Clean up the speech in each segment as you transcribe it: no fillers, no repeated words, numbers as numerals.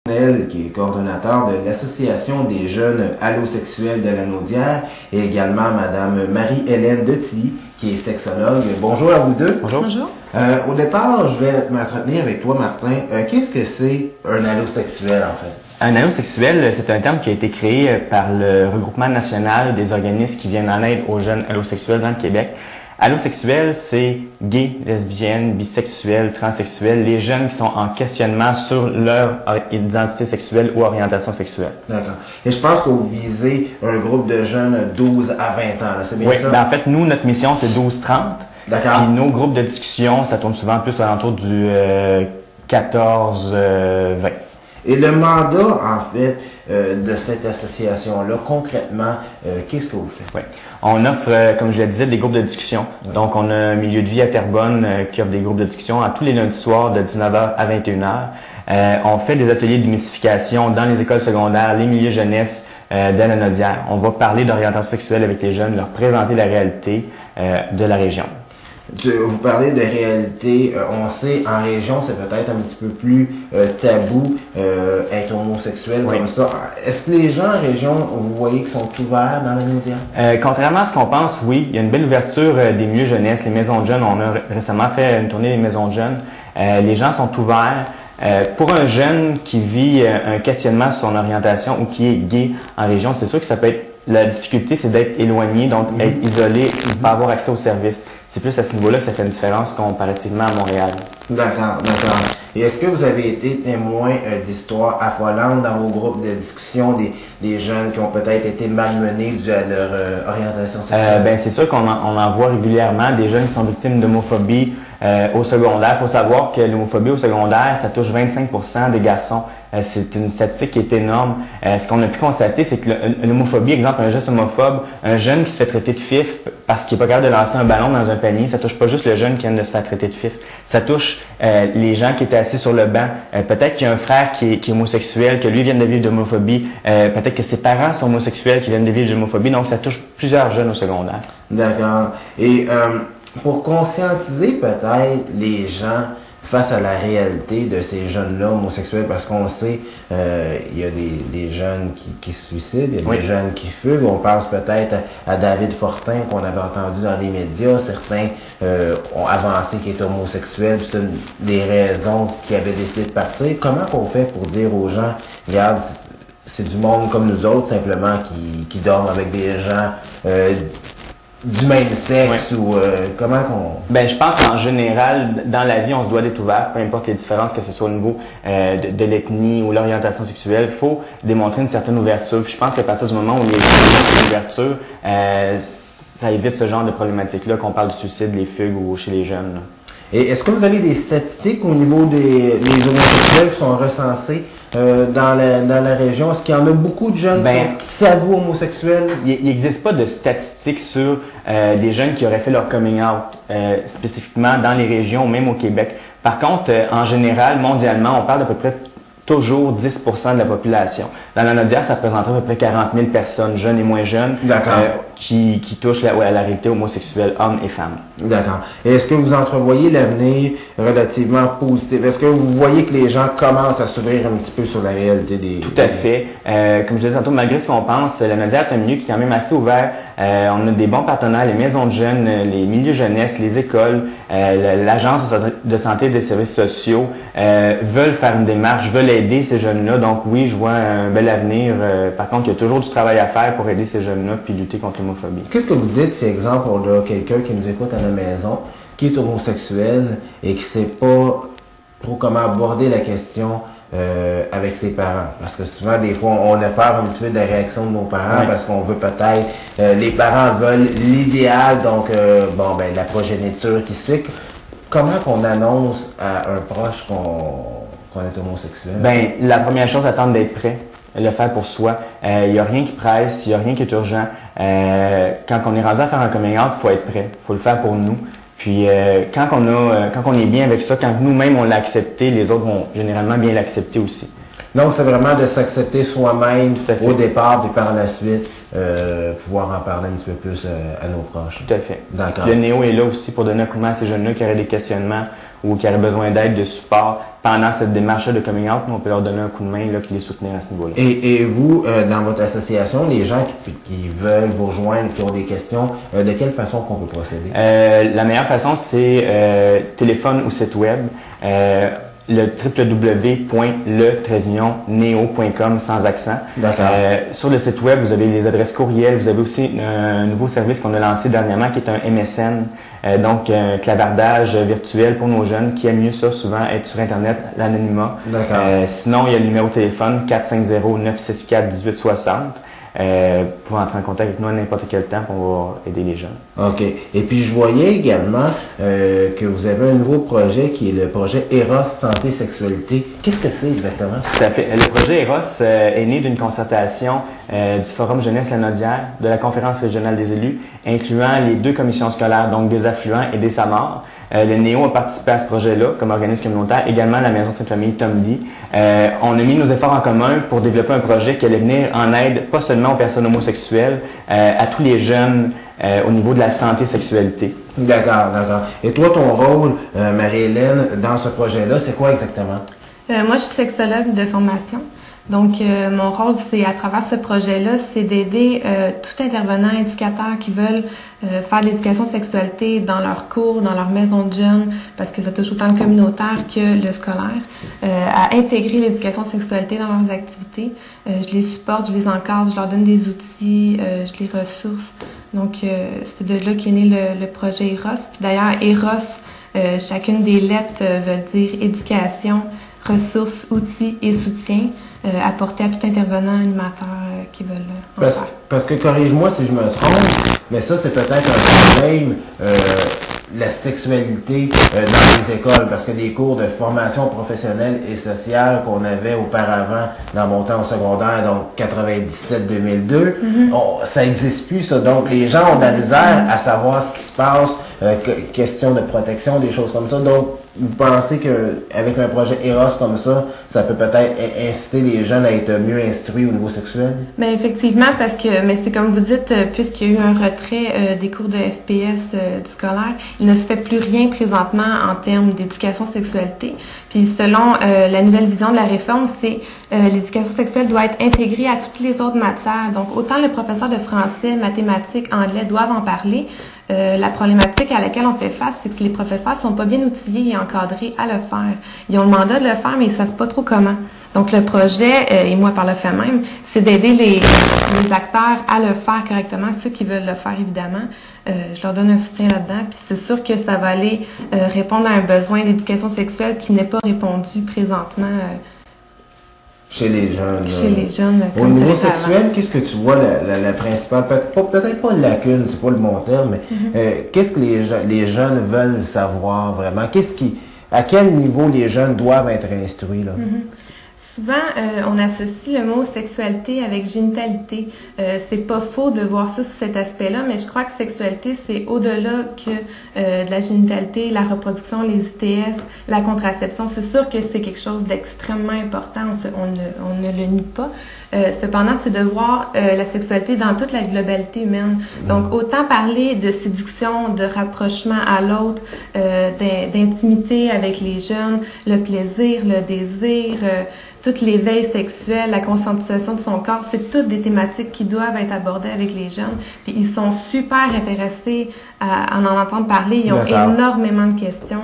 Qui est coordonnateur de l'Association des jeunes allosexuels de Lanaudière, et également Madame Marie-Hélène Detilly, qui est sexologue. Bonjour à vous deux. Bonjour. Bonjour. Au départ, je vais m'entretenir avec toi, Martin. Qu'est-ce que c'est un allosexuel, en fait? Un allosexuel, c'est un terme qui a été créé par le regroupement national des organismes qui viennent en aide aux jeunes allosexuels dans le Québec. Allosexuel, c'est gay, lesbienne, bisexuel, transsexuel, les jeunes qui sont en questionnement sur leur identité sexuelle ou orientation sexuelle. D'accord. Et je pense que vous visez un groupe de jeunes 12 à 20 ans, c'est bien Oui, ça? ben en fait, nous, notre mission, c'est 12-30. D'accord. Puis nos groupes de discussion, ça tourne souvent plus à l'entour du 14-20. Et le mandat, en fait, de cette association-là, concrètement, qu'est-ce que vous faites? Oui. On offre, comme je le disais, des groupes de discussion. Oui. Donc, on a un milieu de vie à Terrebonne qui offre des groupes de discussion à tous les lundis soirs de 19h à 21h. On fait des ateliers de démystification dans les écoles secondaires, les milieux jeunesse de Lanaudière. On va parler d'orientation sexuelle avec les jeunes, leur présenter la réalité de la région. Vous parlez de réalité, on sait, en région, c'est peut-être un petit peu plus tabou être homosexuel comme ça. Est-ce que les gens en région, vous voyez qu'ils sont ouverts dans la média? Contrairement à ce qu'on pense, oui, il y a une belle ouverture des milieux jeunesse, les maisons de jeunes. On a récemment fait une tournée des maisons de jeunes. Les gens sont ouverts. Pour un jeune qui vit un questionnement sur son orientation ou qui est gay en région, c'est sûr que ça peut être la difficulté, c'est d'être éloigné, donc être isolé, ne pas avoir accès aux services. C'est plus à ce niveau-là que ça fait une différence comparativement à Montréal. D'accord, d'accord. Et est-ce que vous avez été témoin d'histoires affolantes dans vos groupes de discussion, des jeunes qui ont peut-être été malmenés dû à leur orientation sexuelle? Ben, c'est sûr qu'on en voit régulièrement des jeunes qui sont victimes d'homophobie au secondaire. Il faut savoir que l'homophobie au secondaire, ça touche 25% des garçons. C'est une statistique qui est énorme. Ce qu'on a pu constater, c'est que l'homophobie, exemple, un geste homophobe, un jeune qui se fait traiter de fif parce qu'il n'est pas capable de lancer un ballon dans un panier, ça touche pas juste le jeune qui vient de se faire traiter de fif. Ça touche les gens qui étaient assis sur le banc. Peut-être qu'il y a un frère qui est homosexuel, que lui vient de vivre de l'homophobie. Peut-être que ses parents sont homosexuels qui viennent de vivre de l'homophobie. Donc, ça touche plusieurs jeunes au secondaire. D'accord. Et pour conscientiser peut-être les gens face à la réalité de ces jeunes-là homosexuels, parce qu'on sait, il y a des jeunes qui se suicident, il y a des jeunes qui fuguent. On pense peut-être à David Fortin, qu'on avait entendu dans les médias. Certains ont avancé qu'il est homosexuel, c'est une des raisons qu'il avait décidé de partir. Comment on fait pour dire aux gens, regarde, c'est du monde comme nous autres, simplement, qui dorment avec des gens du même sexe ou comment qu'on... Ben, je pense qu'en général, dans la vie, on se doit d'être ouvert, peu importe les différences, que ce soit au niveau de l'ethnie ou l'orientation sexuelle. Il faut démontrer une certaine ouverture. Puis je pense qu'à partir du moment où il y a une ouverture, ça évite ce genre de problématiques-là, qu'on parle du suicide, les fugues ou chez les jeunes. Là. Et est-ce que vous avez des statistiques au niveau des homosexuels qui sont recensés dans la région? Est-ce qu'il y en a beaucoup de jeunes qui s'avouent homosexuels? Il n'existe pas de statistiques sur des jeunes qui auraient fait leur coming out spécifiquement dans les régions, même au Québec. Par contre, en général, mondialement, on parle d'à peu près toujours 10% de la population. Dans la Lanaudière, ça représenterait à peu près 40 000 personnes, jeunes et moins jeunes, qui touchent à la réalité homosexuelle, hommes et femmes. D'accord. Et est-ce que vous entrevoyez l'avenir relativement positif? Est-ce que vous voyez que les gens commencent à s'ouvrir un petit peu sur la réalité des... Tout à fait. Comme je disais tantôt, malgré ce qu'on pense, la Lanaudière est un milieu qui est quand même assez ouvert. On a des bons partenaires, les maisons de jeunes, les milieux jeunesse, les écoles, l'Agence de santé et des services sociaux veulent faire une démarche, veulent aider ces jeunes-là. Donc oui, je vois un bel avenir. Par contre, il y a toujours du travail à faire pour aider ces jeunes-là puis lutter contre l'homophobie. Qu'est-ce que vous dites, si exemple, on a quelqu'un qui nous écoute à la maison, qui est homosexuel et qui ne sait pas trop comment aborder la question avec ses parents? Parce que souvent, des fois, on a peur un petit peu de la réaction de nos parents parce qu'on veut peut-être... les parents veulent l'idéal, donc la progéniture qui se fait. Comment qu'on annonce à un proche qu'on est homosexuel? Ben, la première chose, attendre d'être prêt. Le faire pour soi. Il n'y a rien qui presse, il n'y a rien qui est urgent. Quand on est rendu à faire un coming out, il faut être prêt. Il faut le faire pour nous. Puis quand on est bien avec ça, quand nous-mêmes on l'a accepté, les autres vont généralement bien l'accepter aussi. Donc c'est vraiment de s'accepter soi-même au départ, puis par la suite pouvoir en parler un petit peu plus à nos proches. Tout à fait. D'accord. Le Néo est là aussi pour donner un coup de main à ces jeunes-là qui auraient des questionnements ou qui auraient besoin d'aide, de support pendant cette démarche de coming out, nous, on peut leur donner un coup de main là, puis les soutenir à ce niveau-là. Et vous, dans votre association, les gens qui veulent vous rejoindre, qui ont des questions, de quelle façon qu'on peut procéder? La meilleure façon, c'est téléphone ou site web. Le www.le-neo.com sans accent. Sur le site web, vous avez les adresses courriel. Vous avez aussi un nouveau service qu'on a lancé dernièrement qui est un MSN, donc un clavardage virtuel pour nos jeunes qui aiment mieux ça souvent être sur Internet, l'anonymat. Sinon, il y a le numéro de téléphone 450-964-1860. Vous pouvez entrer en contact avec nous à n'importe quel temps pour on va aider les jeunes. OK. Et puis, je voyais également que vous avez un nouveau projet qui est le projet Eros Santé Sexualité. Qu'est-ce que c'est exactement? Tout à fait. Le projet Eros est né d'une concertation du Forum Jeunesse Lanaudière, de la Conférence régionale des élus, incluant les 2 commissions scolaires, donc des affluents et des SAMAR. Le NEO a participé à ce projet-là comme organisme communautaire, également la Maison Sainte-Famille Tom D. On a mis nos efforts en commun pour développer un projet qui allait venir en aide, pas seulement aux personnes homosexuelles, à tous les jeunes au niveau de la santé sexualité. D'accord. Et toi, ton rôle, Marie-Hélène, dans ce projet-là, c'est quoi exactement? Moi, je suis sexologue de formation. Donc, mon rôle, c'est à travers ce projet-là, c'est d'aider tout intervenant, éducateur qui veulent faire de l'éducation sexualité dans leurs cours, dans leur maison de jeunes, parce que ça touche autant le communautaire que le scolaire, à intégrer l'éducation sexualité dans leurs activités. Je les supporte, je les encadre, je leur donne des outils, je les ressource. Donc, c'est de là qu'est né le projet Eros. Puis d'ailleurs, Eros, chacune des lettres veut dire éducation, ressources, outils et soutien. Apporter à tout intervenant, animateur qui veulent en faire. Parce que, corrige-moi si je me trompe, mais ça, c'est peut-être un problème, la sexualité dans les écoles, parce que les cours de formation professionnelle et sociale qu'on avait auparavant dans mon temps au secondaire, donc 97-2002, ça n'existe plus, ça. Donc, les gens ont de la misère à savoir ce qui se passe, question de protection, des choses comme ça. Donc, vous pensez qu'avec un projet Eros comme ça peut peut-être inciter les jeunes à être mieux instruits au niveau sexuel? Bien, effectivement, mais c'est comme vous dites, puisqu'il y a eu un retrait des cours de FPS du scolaire, il ne se fait plus rien présentement en termes d'éducation sexualité. Puis selon la nouvelle vision de la réforme, c'est l'éducation sexuelle doit être intégrée à toutes les autres matières. Donc, autant les professeurs de français, mathématiques, anglais doivent en parler. La problématique à laquelle on fait face, c'est que les professeurs sont pas bien outillés et encadrés à le faire. Ils ont le mandat de le faire, mais ils savent pas trop comment. Donc, le projet, et moi par le fait même, c'est d'aider les acteurs à le faire correctement, ceux qui veulent le faire, évidemment. Je leur donne un soutien là-dedans, puis c'est sûr que ça va aller répondre à un besoin d'éducation sexuelle qui n'est pas répondu présentement chez les jeunes. Chez les jeunes. Au niveau sexuel, qu'est-ce que tu vois la principale, peut-être pas lacune, c'est pas le bon terme, mais qu'est-ce que les jeunes veulent savoir vraiment? À quel niveau les jeunes doivent être instruits, là? Souvent, on associe le mot sexualité avec génitalité. C'est pas faux de voir ça sous cet aspect-là, mais je crois que sexualité, c'est au-delà que de la génitalité, la reproduction, les ITS, la contraception. C'est sûr que c'est quelque chose d'extrêmement important, on ne le nie pas. Cependant, c'est de voir la sexualité dans toute la globalité humaine. Donc, autant parler de séduction, de rapprochement à l'autre, d'intimité avec les jeunes, le plaisir, le désir, toute l'éveil sexuel, la conscientisation de son corps, c'est toutes des thématiques qui doivent être abordées avec les jeunes. Puis ils sont super intéressés à en entendre parler. Ils ont énormément de questions.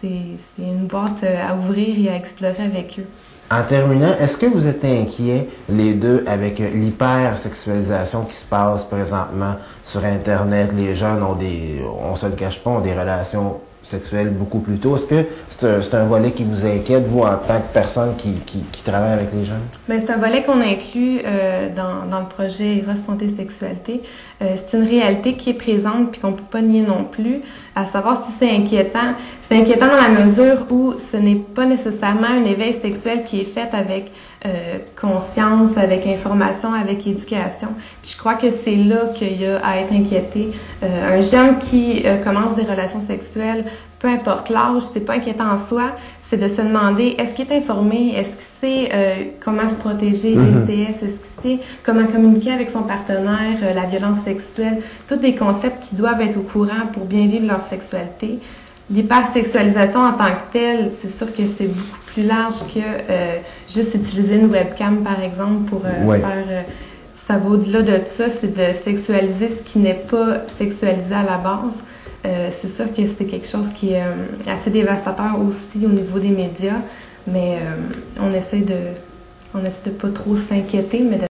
C'est une boîte à ouvrir et à explorer avec eux. En terminant, est-ce que vous êtes inquiets, les deux, avec l'hypersexualisation qui se passe présentement sur Internet? Les jeunes on se le cache pas, ont des relations sexuelles beaucoup plus tôt. Est-ce que c'est un volet qui vous inquiète, vous, en tant que personne qui travaille avec les jeunes? Bien, c'est un volet qu'on inclut dans le projet Eros Santé Sexualité. C'est une réalité qui est présente puis qu'on peut pas nier non plus. À savoir si c'est inquiétant. C'est inquiétant dans la mesure où ce n'est pas nécessairement un éveil sexuel qui est fait avec conscience, avec information, avec éducation. Puis je crois que c'est là qu'il y a à être inquiété. Un jeune qui commence des relations sexuelles, peu importe l'âge, c'est pas inquiétant en soi. C'est de se demander, est-ce qu'il est informé? Est-ce qu'il sait comment se protéger des ITS? Est-ce qu'il sait comment communiquer avec son partenaire, la violence sexuelle? Tous des concepts qui doivent être au courant pour bien vivre leur sexualité. l'hypersexualisation en tant que telle, c'est sûr que c'est beaucoup plus large que juste utiliser une webcam, par exemple, pour faire... ça va au-delà de ça, c'est de sexualiser ce qui n'est pas sexualisé à la base. C'est sûr que c'est quelque chose qui est assez dévastateur aussi au niveau des médias, mais on essaie de pas trop s'inquiéter, mais de